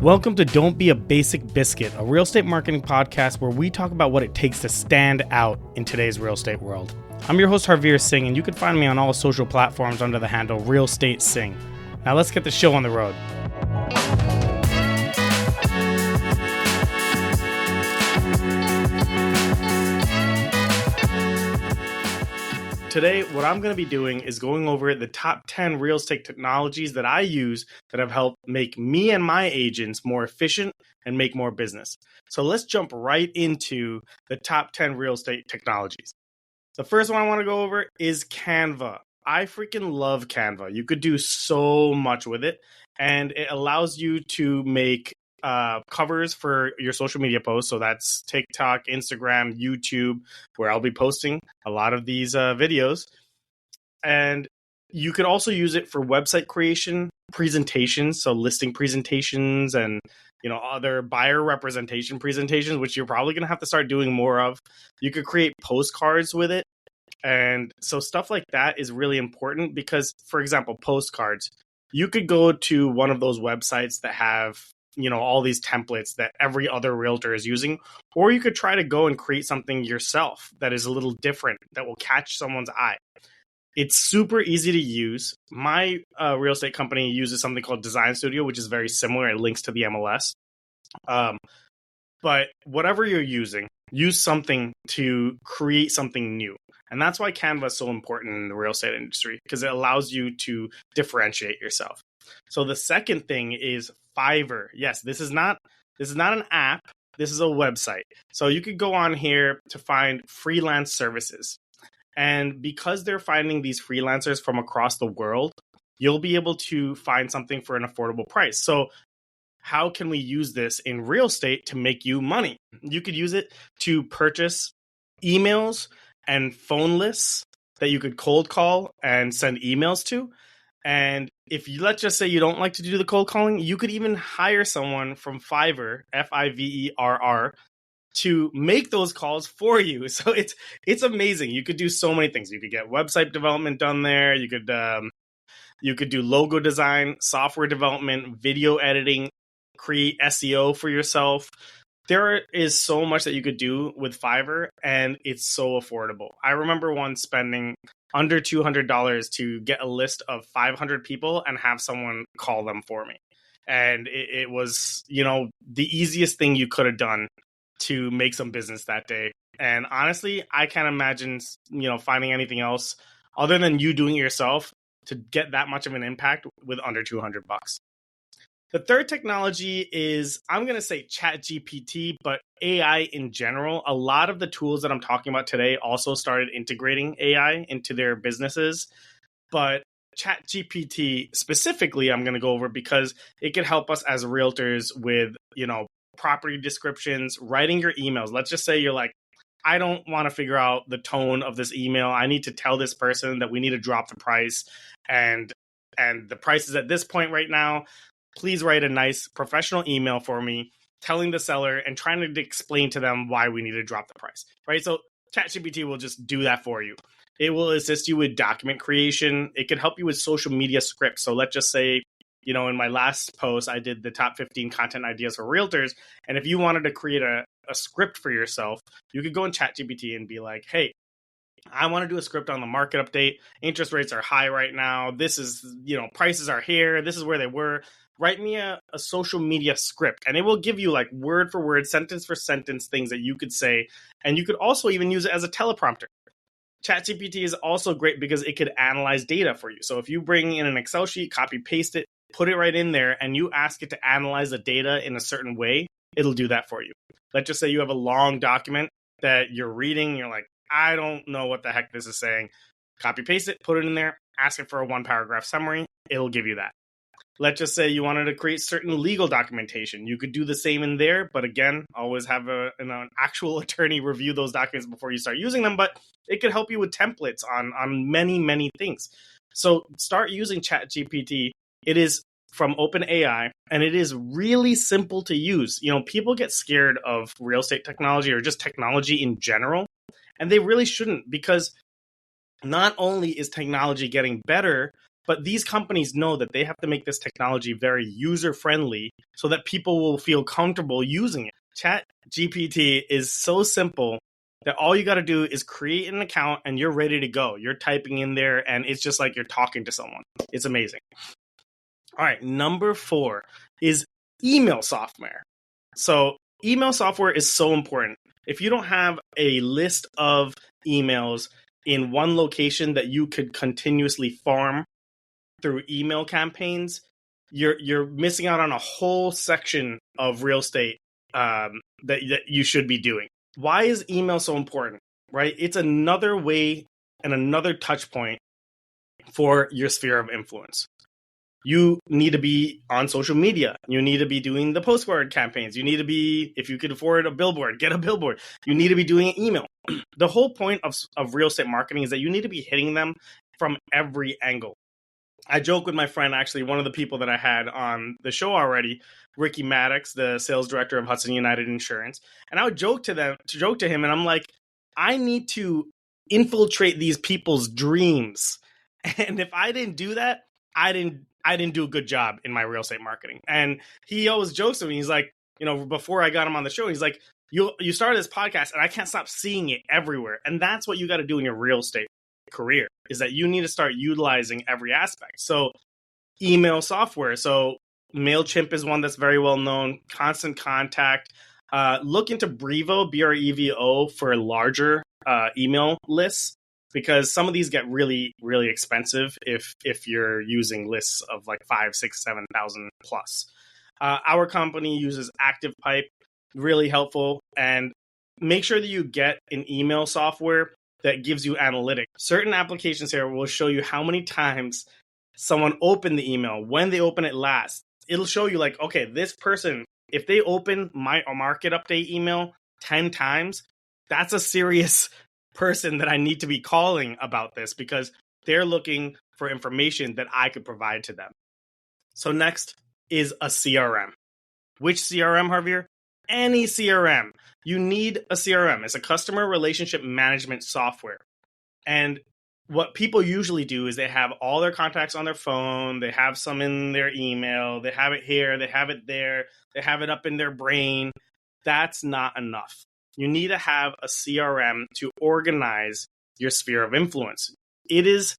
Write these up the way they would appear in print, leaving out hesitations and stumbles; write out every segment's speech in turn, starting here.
Welcome to Don't Be a Basic Biscuit, a real estate marketing podcast where we talk about what it takes to stand out in today's real estate world. I'm your host, Harveer Singh, and you can find me on all social platforms under the handle Real Estate Singh. Now let's get the show on the road. Today, what I'm going to be doing is going over the top 10 real estate technologies that I use that have helped make me and my agents more efficient and make more business. So let's jump right into the top 10 real estate technologies. The first one I want to go over is Canva. I freaking love Canva. You could do so much with it, and it allows you to make covers for your social media posts. So that's TikTok, Instagram, YouTube, where I'll be posting a lot of these videos. And you could also use it for website creation, presentations, so listing presentations and other buyer representation presentations, which you're probably going to have to start doing more of. You could create postcards with it. And so stuff like that is really important because, for example, postcards, you could go to one of those websites that have all these templates that every other realtor is using, or you could try to go and create something yourself that is a little different that will catch someone's eye. It's super easy to use. My real estate company uses something called Design Studio, which is very similar. It links to the MLS. But whatever you're using, use something to create something new. And that's why Canva is so important in the real estate industry, because it allows you to differentiate yourself. So the second thing is Fiverr. Yes, this is not an app. This is a website. So you could go on here to find freelance services. And because they're finding these freelancers from across the world, you'll be able to find something for an affordable price. So how can we use this in real estate to make you money? You could use it to purchase emails and phone lists that you could cold call and send emails to. And if you, let's just say you don't like to do the cold calling, you could even hire someone from Fiverr, Fiverr, to make those calls for you. So it's amazing. You could do so many things. You could get website development done there. You could do logo design, software development, video editing, create SEO for yourself. There is so much that you could do with Fiverr, and it's so affordable. I remember once spending under $200 to get a list of 500 people and have someone call them for me. And it was, the easiest thing you could have done to make some business that day. And honestly, I can't imagine, finding anything else other than you doing it yourself to get that much of an impact with under $200. The third technology is, I'm going to say ChatGPT, but AI in general. A lot of the tools that I'm talking about today also started integrating AI into their businesses. But ChatGPT specifically, I'm going to go over because it can help us as realtors with, property descriptions, writing your emails. Let's just say you're like, I don't want to figure out the tone of this email. I need to tell this person that we need to drop the price and the price is at this point right now. Please write a nice professional email for me, telling the seller and trying to explain to them why we need to drop the price, right? So ChatGPT will just do that for you. It will assist you with document creation. It can help you with social media scripts. So let's just say, in my last post, I did the top 15 content ideas for realtors. And if you wanted to create a script for yourself, you could go in ChatGPT and be like, hey, I want to do a script on the market update. Interest rates are high right now. This is, prices are here. This is where they were. Write me a social media script, and it will give you like word for word, sentence for sentence things that you could say. And you could also even use it as a teleprompter. ChatGPT is also great because it could analyze data for you. So if you bring in an Excel sheet, copy, paste it, put it right in there, and you ask it to analyze the data in a certain way, it'll do that for you. Let's just say you have a long document that you're reading. You're like, I don't know what the heck this is saying. Copy, paste it, put it in there, ask it for a 1-paragraph summary. It'll give you that. Let's just say you wanted to create certain legal documentation. You could do the same in there, but again, always have an actual attorney review those documents before you start using them. But it could help you with templates on many, many things. So start using ChatGPT. It is from OpenAI, and it is really simple to use. People get scared of real estate technology or just technology in general, and they really shouldn't, because not only is technology getting better, But these companies know that they have to make this technology very user friendly so that people will feel comfortable using it. Chat GPT is so simple that all you got to do is create an account and you're ready to go. You're typing in there and it's just like you're talking to someone. It's amazing. All right, number 4 is email software. So email software is so important. If you don't have a list of emails in one location that you could continuously farm through email campaigns, you're missing out on a whole section of real estate that you should be doing. Why is email so important, right? It's another way and another touch point for your sphere of influence. You need to be on social media. You need to be doing the postcard campaigns. You need to be, if you could afford a billboard, get a billboard. You need to be doing email. The whole point of real estate marketing is that you need to be hitting them from every angle. I joke with my friend, actually, one of the people that I had on the show already, Ricky Maddox, the sales director of Hudson United Insurance. And I would joke to him, and I'm like, I need to infiltrate these people's dreams. And if I didn't do that, I didn't do a good job in my real estate marketing. And he always jokes with me. He's like, before I got him on the show, he's like, you started this podcast and I can't stop seeing it everywhere. And that's what you got to do in your real estate career, is that you need to start utilizing every aspect. So email software. So MailChimp is one that's very well known. Constant Contact. Look into Brevo, Brevo, for larger email lists, because some of these get really, really expensive if you're using lists of like 5, 6, 7,000 plus. Our company uses ActivePipe, really helpful. And make sure that you get an email software that gives you analytics. Certain applications here will show you how many times someone opened the email, when they open it last. It'll show you like, okay, this person, if they open my market update email 10 times, that's a serious person that I need to be calling about this, because they're looking for information that I could provide to them. So next is a CRM. Which CRM, Harveer? Any CRM. You need a CRM. It's a customer relationship management software. And what people usually do is they have all their contacts on their phone, they have some in their email, they have it here, they have it there, they have it up in their brain. That's not enough. You need to have a CRM to organize your sphere of influence. It is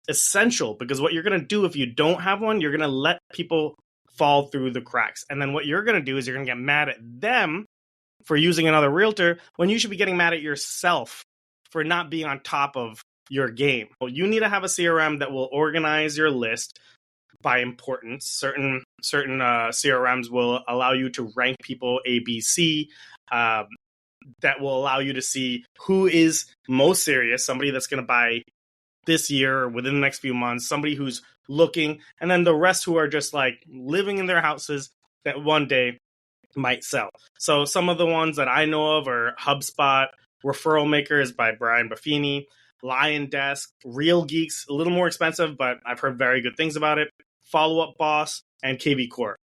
essential, because what you're going to do if you don't have one, you're going to let people fall through the cracks. And then what you're going to do is you're going to get mad at them for using another realtor when you should be getting mad at yourself for not being on top of your game. Well, you need to have a CRM that will organize your list by importance. Certain CRMs will allow you to rank people A, B, C. That will allow you to see who is most serious, somebody that's going to buy this year or within the next few months, somebody who's looking, and then the rest who are just like living in their houses that one day might sell. So some of the ones that I know of are HubSpot, Referral Makers by Brian Buffini, Lion Desk, Real Geeks, a little more expensive, but I've heard very good things about it, Follow Up Boss, and KV Core.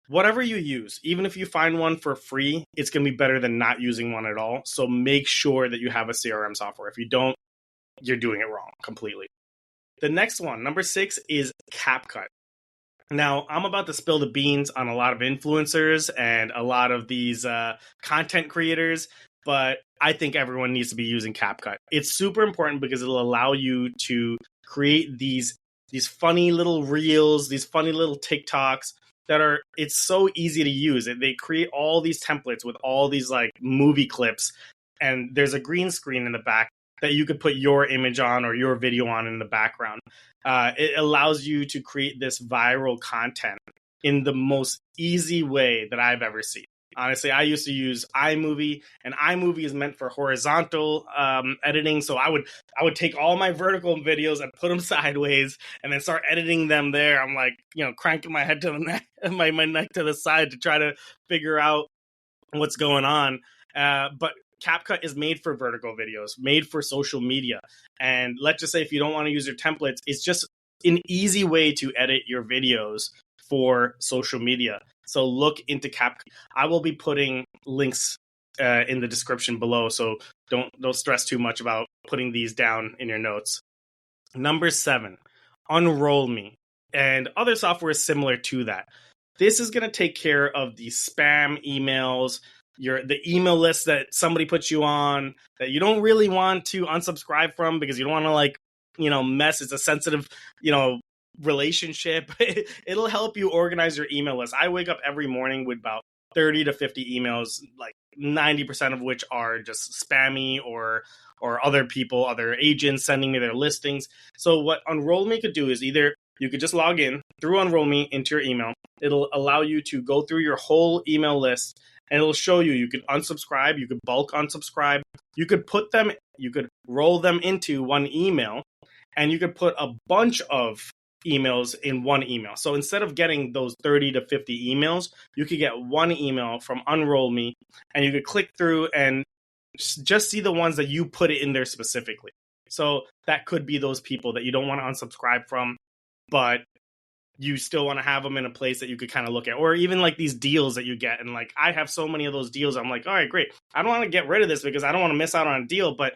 Whatever you use, even if you find one for free, it's going to be better than not using one at all. So make sure that you have a CRM software. If you don't, you're doing it wrong completely. The next one, number 6, is CapCut. Now, I'm about to spill the beans on a lot of influencers and a lot of these content creators, but I think everyone needs to be using CapCut. It's super important because it'll allow you to create these funny little reels, these funny little TikToks it's so easy to use. They create all these templates with all these like movie clips, and there's a green screen in the back that you could put your image on or your video on in the background. It allows you to create this viral content in the most easy way that I've ever seen. Honestly, I used to use iMovie, and iMovie is meant for horizontal editing. So I would take all my vertical videos and put them sideways, and then start editing them there. I'm like, cranking my head to the neck, my neck to the side to try to figure out what's going on. But CapCut is made for vertical videos, made for social media. And let's just say if you don't want to use your templates, it's just an easy way to edit your videos for social media. So look into CapCut. I will be putting links in the description below, so don't stress too much about putting these down in your notes. Number 7, Unroll Me, and other software is similar to that. This is going to take care of the spam emails, the email list that somebody puts you on that you don't really want to unsubscribe from because you don't want to mess. It's a sensitive, relationship. It'll help you organize your email list. I wake up every morning with about 30 to 50 emails, like 90% of which are just spammy or other agents sending me their listings. So what Unroll Me could do is either you could just log in through Unroll Me into your email. It'll allow you to go through your whole email list, and it'll show you could unsubscribe, you could bulk unsubscribe, you could roll them into one email, and you could put a bunch of emails in one email. So instead of getting those 30 to 50 emails, you could get one email from Unroll Me, and you could click through and just see the ones that you put it in there specifically. So that could be those people that you don't want to unsubscribe from, but you still want to have them in a place that you could kind of look at, or even like these deals that you get. And like, I have so many of those deals. I'm like, all right, great. I don't want to get rid of this because I don't want to miss out on a deal, but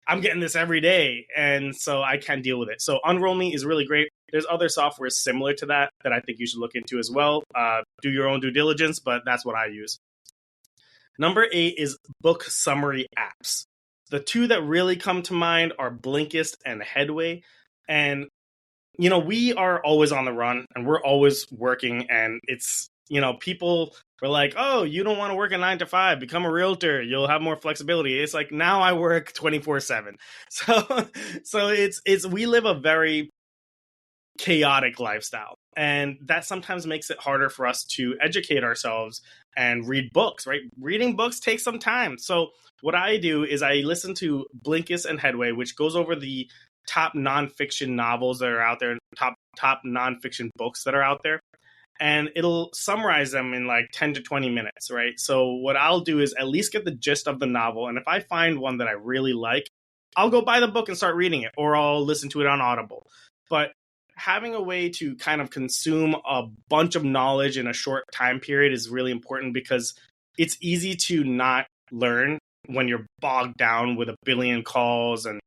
I'm getting this every day. And so I can deal with it. So Unroll Me is really great. There's other software similar to that I think you should look into as well. Do your own due diligence, but that's what I use. Number 8 is book summary apps. The two that really come to mind are Blinkist and Headway. And we are always on the run and we're always working, and it's, people were like, oh, you don't want to work a 9 to 5, become a realtor, you'll have more flexibility. It's like, now I work 24/7. So we live a very chaotic lifestyle, and that sometimes makes it harder for us to educate ourselves and read books, right? Reading books takes some time. So what I do is I listen to Blinkist and Headway, which goes over the top nonfiction novels that are out there, top nonfiction books that are out there, and it'll summarize them in like 10 to 20 minutes, right? So what I'll do is at least get the gist of the novel, and if I find one that I really like, I'll go buy the book and start reading it, or I'll listen to it on Audible. But having a way to kind of consume a bunch of knowledge in a short time period is really important, because it's easy to not learn when you're bogged down with a billion calls and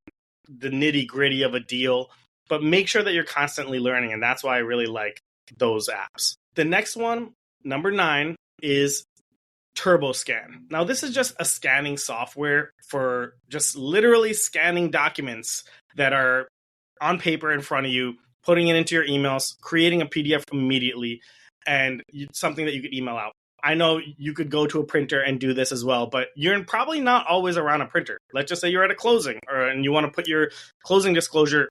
the nitty gritty of a deal, but make sure that you're constantly learning. And that's why I really like those apps. The next one, number 9, is TurboScan. Now, this is just a scanning software for just literally scanning documents that are on paper in front of you, putting it into your emails, creating a PDF immediately, and something that you could email out. I know you could go to a printer and do this as well, but you're probably not always around a printer. Let's just say you're at a closing, and you want to put your closing disclosure,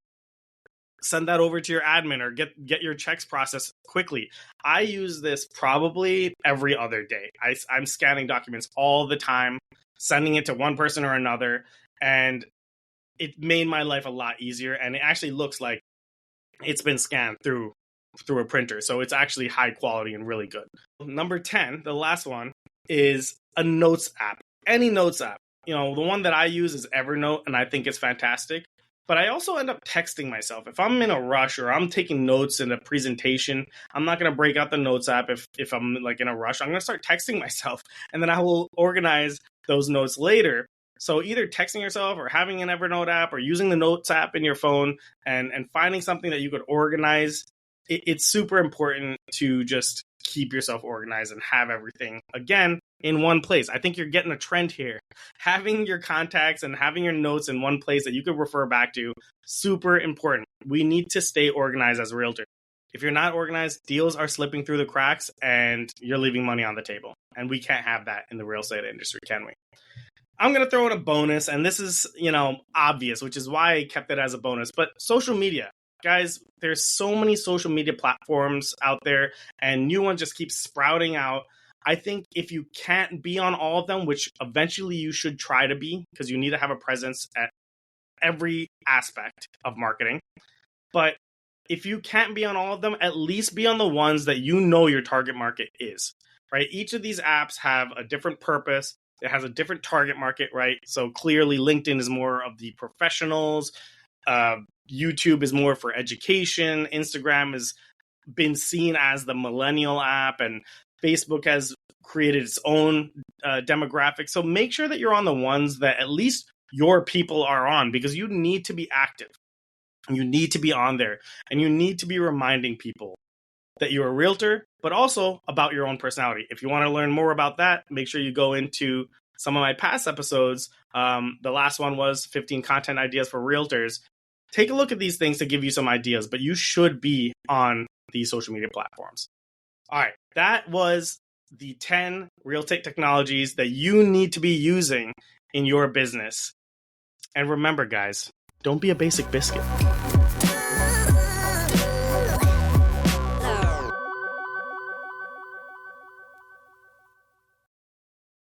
send that over to your admin, or get your checks processed quickly. I use this probably every other day. I'm scanning documents all the time, sending it to one person or another, and it made my life a lot easier, and it actually looks like it's been scanned through a printer. So it's actually high quality and really good. Number 10, the last one, is a notes app. Any notes app. The one that I use is Evernote, and I think it's fantastic. But I also end up texting myself. If I'm in a rush or I'm taking notes in a presentation, I'm not going to break out the notes app if I'm like in a rush. I'm going to start texting myself, and then I will organize those notes later. So either texting yourself or having an Evernote app or using the notes app in your phone and finding something that you could organize, it's super important to just keep yourself organized and have everything, again, in one place. I think you're getting a trend here. Having your contacts and having your notes in one place that you could refer back to, super important. We need to stay organized as a realtor. If you're not organized, deals are slipping through the cracks and you're leaving money on the table. And we can't have that in the real estate industry, can we? I'm going to throw in a bonus, and this is, obvious, which is why I kept it as a bonus, but social media. Guys, there's so many social media platforms out there, and new ones just keep sprouting out. I think if you can't be on all of them, which eventually you should try to be, because you need to have a presence at every aspect of marketing. But if you can't be on all of them, at least be on the ones that your target market is, right? Each of these apps have a different purpose. It has a different target market, right? So clearly LinkedIn is more of the professionals. YouTube is more for education. Instagram has been seen as the millennial app, and Facebook has created its own demographic. So make sure that you're on the ones that at least your people are on, because you need to be active. You need to be on there, and you need to be reminding people that you're a realtor, but also about your own personality. If you want to learn more about that, make sure you go into some of my past episodes. The last one was 15 content ideas for realtors. Take a look at these things to give you some ideas, but you should be on these social media platforms. All right, that was the 10 real estate technologies that you need to be using in your business. And remember, guys, don't be a basic biscuit.